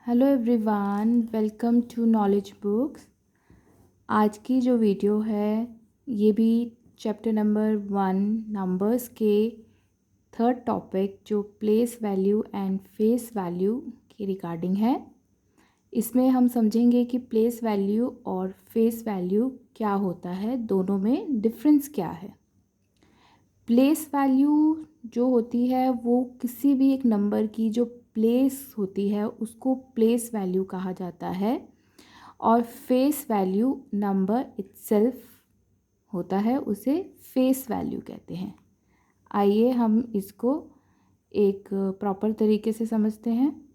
Hello everyone, welcome to knowledge books. आज की जो वीडियो है ये भी चैप्टर नंबर 1 नंबर्स के थर्ड टॉपिक जो place value and face value के रिगार्डिंग है। इसमें हम समझेंगे कि प्लेस वैल्यू और फेस वैल्यू क्या होता है, दोनों में डिफरेंस क्या है। प्लेस वैल्यू जो होती है वो किसी भी एक नंबर की जो प्लेस होती है उसको प्लेस वैल्यू कहा जाता है, और फेस वैल्यू नंबर इटसेल्फ होता है, उसे फेस वैल्यू कहते हैं। आइए हम इसको एक प्रॉपर तरीके से समझते हैं।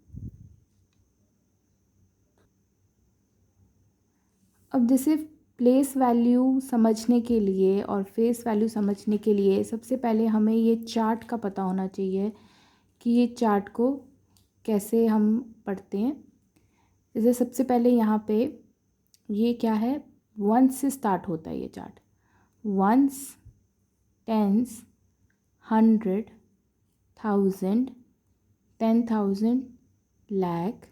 अब जैसे प्लेस वैल्यू समझने के लिए और फेस वैल्यू समझने के लिए सबसे पहले हमें ये चार्ट का पता होना चाहिए कि ये चार्ट को कैसे हम पढ़ते हैं। जैसे सबसे पहले यहाँ पे ये क्या है, वंस से स्टार्ट होता है ये चार्ट। Once, tense, 100, 1000, 10,000, lakh.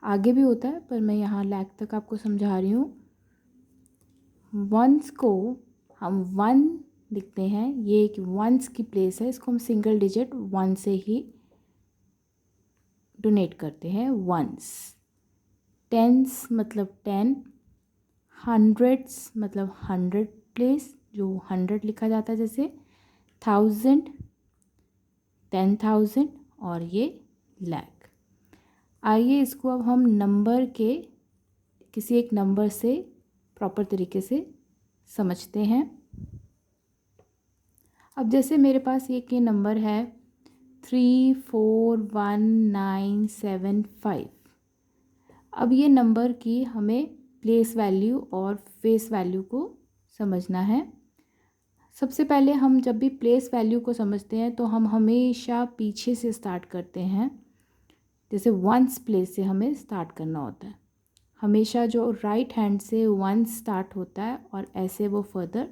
आगे भी होता है पर मैं यहाँ लाख तक आपको समझा रही हूँ। वंस को हम 1 लिखते हैं, ये एक वंस की प्लेस है, इसको हम सिंगल डिजिट 1 से ही डोनेट करते हैं, वंस। टेंस मतलब 10, हंड्रेड्स मतलब 100 प्लेस जो 100 लिखा जाता है, जैसे 1000, 10,000 और ये लाख। आइए इसको अब हम नंबर के किसी एक नंबर से प्रॉपर तरीके से समझते हैं। अब जैसे मेरे पास एक ये नंबर है 341975। अब ये नंबर की हमें प्लेस वैल्यू और फेस वैल्यू को समझना है। सबसे पहले हम जब भी प्लेस वैल्यू को समझते हैं तो हम हमेशा पीछे से स्टार्ट करते हैं। जैसे वंस प्लेस से हमें स्टार्ट करना होता है, हमेशा जो राइट हैंड से वंस स्टार्ट होता है और ऐसे वो फर्दर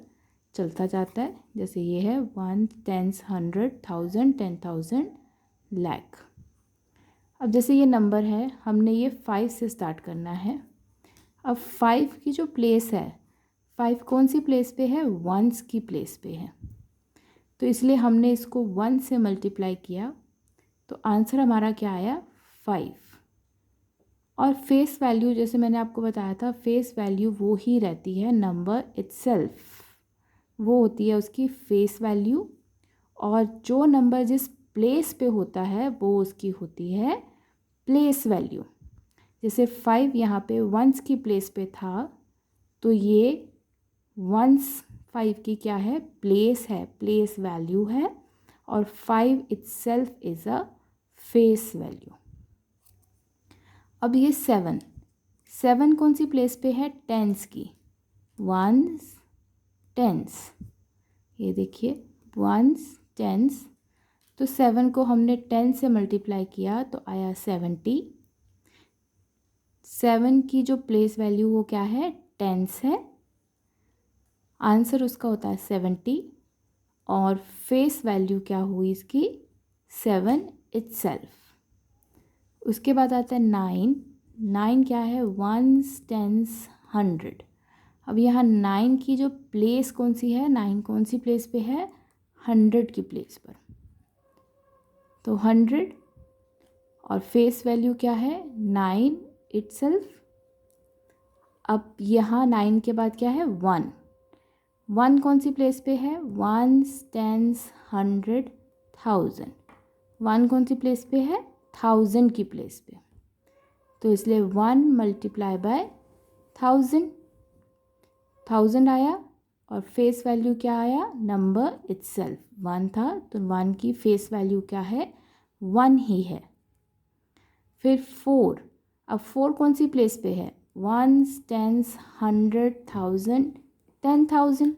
चलता जाता है। जैसे ये है 1, 10, 100, 1000, 10,000, लाख। अब जैसे ये नंबर है, हमने ये 5 से स्टार्ट करना है। अब 5 की जो प्लेस है, 5 कौन सी प्लेस पे है, वंस की प्लेस पे है, तो इसलिए हमने इसको 1 से मल्टीप्लाई किया तो आंसर हमारा क्या आया, 5। और फेस वैल्यू जैसे मैंने आपको बताया था, फेस वैल्यू वो ही रहती है नंबर इटसेल्फ, वो होती है उसकी फेस वैल्यू। और जो नंबर जिस प्लेस पे होता है वो उसकी होती है प्लेस वैल्यू। जैसे 5 यहाँ पे वंस की प्लेस पे था, तो ये वंस 5 की क्या है, प्लेस है, प्लेस वैल्यू है, और 5 itself is a face value. अब ये 7 कौन सी प्लेस पे है, टेंस की, वंस, टेंस। ये देखिए वंस, टेंस, तो 7 को हमने 10 से मल्टीप्लाई किया तो आया 70। 7 की जो प्लेस वैल्यू वो क्या है, टेंस है, आंसर उसका होता है 70। और फेस वैल्यू क्या हुई इसकी, 7 इटसेल्फ। उसके बाद आता है 9 क्या है, वंस, टेंस, 100। अब यहाँ 9 की जो प्लेस कौन सी है, 9 कौन सी प्लेस पे है, 100 की प्लेस पर, तो 100। और फेस वैल्यू क्या है, 9 इटसेल्फ। अब यहाँ 9 के बाद क्या है, 1 कौन सी प्लेस पे है, वंस, टेंस, 100, 1000। 1 कौन सी प्लेस पे है, 1000 की प्लेस पे, तो इसलिए 1 मल्टीप्लाई बाय 1000, 1000 आया। और फेस वैल्यू क्या आया, नंबर इटसेल्फ 1 था, तो 1 की फेस वैल्यू क्या है, 1 ही है। फिर 4, अब 4 कौन सी प्लेस पे है, वंस, टेंस, 100, 1000, 10,000।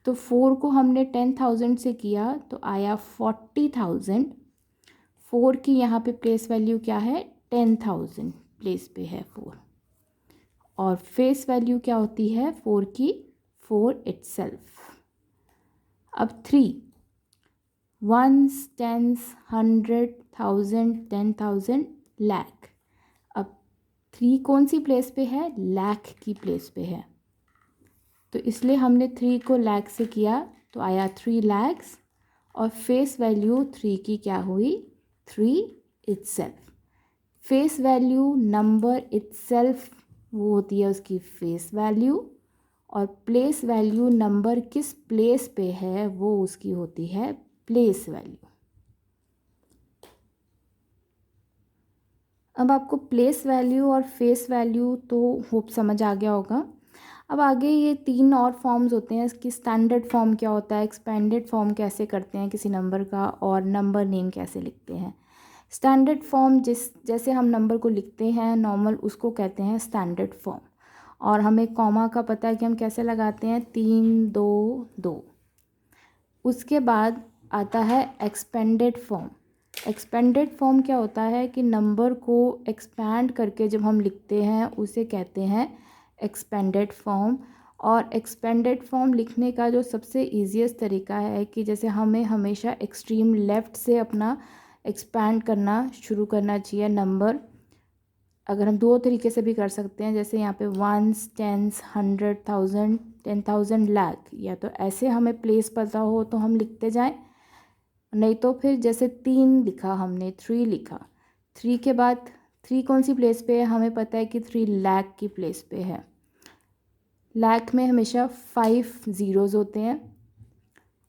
तो 4 को हमने 10,000 से किया तो आया 40,000। 4 की यहाँ पे प्लेस वैल्यू क्या है, 10,000 प्लेस पे है 4। और फेस वैल्यू क्या होती है 4 की, 4 इटसेल्फ। अब 3, वंस, टेंस, 100, 1000, 10,000, लाख। 3 कौन सी प्लेस पे है, लाख की प्लेस पे है, तो इसलिए हमने 3 को लाख से किया तो आया 3 lakhs, और फेस वैल्यू 3 की क्या हुई, 3 itself. Face value number itself वो होती है उसकी फेस वैल्यू, और प्लेस वैल्यू नंबर किस प्लेस पे है वो उसकी होती है प्लेस वैल्यू। अब आपको प्लेस वैल्यू और फेस वैल्यू तो होप समझ आ गया होगा। अब आगे ये 3 और फॉर्म्स होते हैं, इसकी स्टैंडर्ड फॉर्म क्या होता है, एक्सपेंडेड फॉर्म कैसे करते हैं किसी नंबर का, और नंबर नेम कैसे लिखते हैं। स्टैंडर्ड फॉर्म जैसे हम नंबर को लिखते हैं नॉर्मल, उसको कहते हैं स्टैंडर्ड फॉर्म। और हमें कॉमा का पता है कि हम कैसे लगाते हैं, 3 2 2। उसके बाद आता है एक्सपेंडेड फॉर्म। एक्सपेंडेड फॉर्म क्या होता है कि नंबर को एक्सपैंड करके जब हम लिखते हैं उसे कहते हैं एक्सपेंडेड फॉर्म। और एक्सपेंडेड फॉर्म लिखने का जो सबसे ईजीएस्ट तरीका है कि जैसे हमें हमेशा एक्सट्रीम लेफ़्ट से अपना एक्सपैंड करना शुरू करना चाहिए नंबर। अगर हम 2 तरीके से भी कर सकते हैं, जैसे यहाँ पे वंस, टेंस, 100, 1000, 10,000, लाख, या तो ऐसे हमें प्लेस पता हो तो हम लिखते जाएं, नहीं तो फिर जैसे 3 लिखा हमने, 3 लिखा, 3 के बाद 3 कौन सी प्लेस पे है, हमें पता है कि 3 लाख की प्लेस पे है। लाख में हमेशा 5 ज़ीरोज़ होते हैं,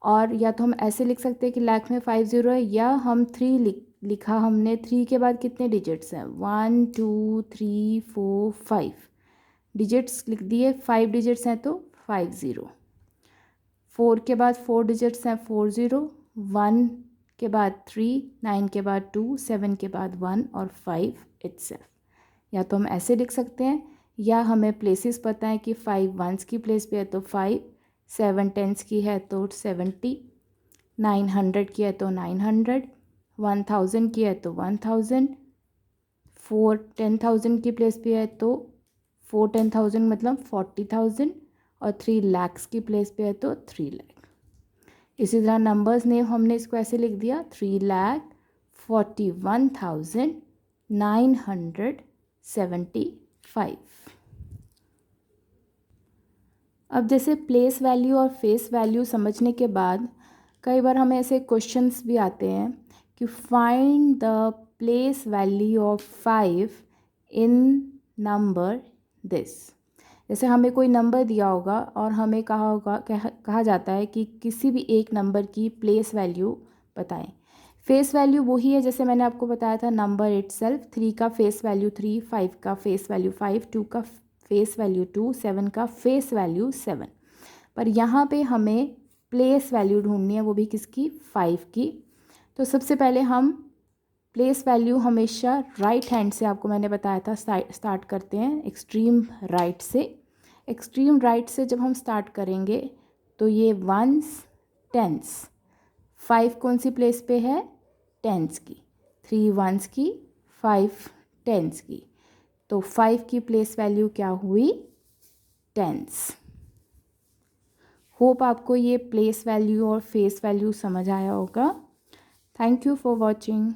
और या तो हम ऐसे लिख सकते हैं कि लाख में 5 ज़ीरो है, या हम 3 लिखा हमने, 3 के बाद कितने डिजिट्स हैं, 1 2 3 4 5 डिजिट्स लिख दिए, 5 डिजिट्स हैं तो 5 ज़ीरो। 4 के बाद 4 डिजिट्स हैं, 4 ज़ीरो। 1 के बाद 3, 9 के बाद 2, 7 के बाद 1 और 5 इटसेल्फ। या तो हम ऐसे लिख सकते हैं, या हमें प्लेसेस पता है कि 5 वंस की प्लेस पे है तो 5, 7 टेंस की है तो 70, 900 की है तो 900, 1000 की है तो 1000, 4 10,000 की प्लेस पे है तो 4 10,000 मतलब 40,000, और 3 lakhs की प्लेस पे है तो 3 लाख। इसी तरह नंबर्स नेम हमने इसको ऐसे लिख दिया, 3,41,975। अब जैसे प्लेस वैल्यू और फेस वैल्यू समझने के बाद कई बार हमें ऐसे क्वेश्चंस भी आते हैं कि find the place value of 5 in number this. जैसे हमें कोई नंबर दिया होगा और हमें कहा जाता है कि किसी भी एक नंबर की प्लेस वैल्यू बताएं। फेस वैल्यू वही है जैसे मैंने आपको बताया था, नंबर इटसेल्फ। 3 का फेस वैल्यू 3, 5 का फेस वैल्यू 5, 2 का फेस वैल्यू 2, 7 का फेस वैल्यू 7। पर यहाँ पे हमें प्लेस वैल्यू ढूंढनी है, वो भी किसकी, 5 की। तो सबसे पहले हम प्लेस वैल्यू हमेशा राइट हैंड से, आपको मैंने बताया था, स्टार्ट करते हैं एक्सट्रीम राइट से। एक्सट्रीम राइट से जब हम स्टार्ट करेंगे तो ये वंस, टेंस, 5 कौन सी प्लेस पे है, टेंस की, 3 वंस की, 5 टेंस की, तो 5 की प्लेस वैल्यू क्या हुई, टेंस। होप आपको ये प्लेस वैल्यू और फेस वैल्यू समझ आया होगा। Thank you for watching.